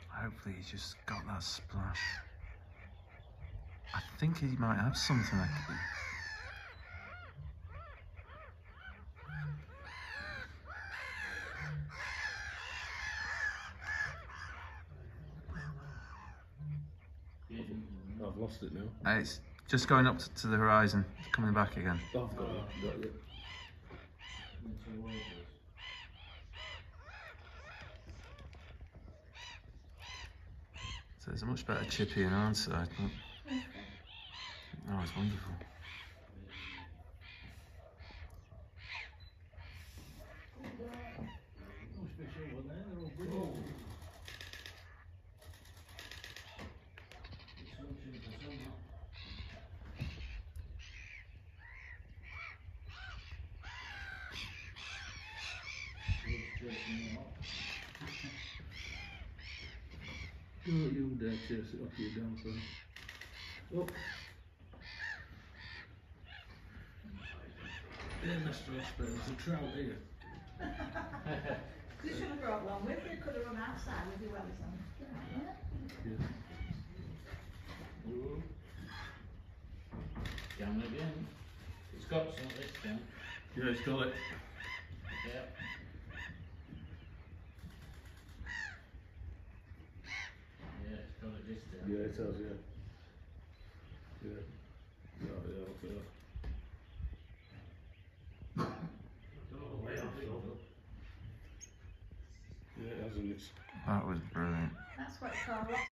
Hopefully he's just got that splash. I think he might have something. I've lost it now. It's just going up to the horizon, it's coming back again. I've got it. So there's a much better chippy in our side, but oh, it's wonderful. Don't you dare chase it off your damn son. Oh. Here, Mr. Osprey, there's a trout here. You should have brought one with you. Could have run outside with your wellies on. Yeah. Down again. It's got some this time. Yeah, it's got it. Yeah. Yeah, it's got it this time. Yeah, it has, yeah. Yeah. Oh, yeah, okay. Yeah, it hasn't it? That was brilliant. That's what it's called.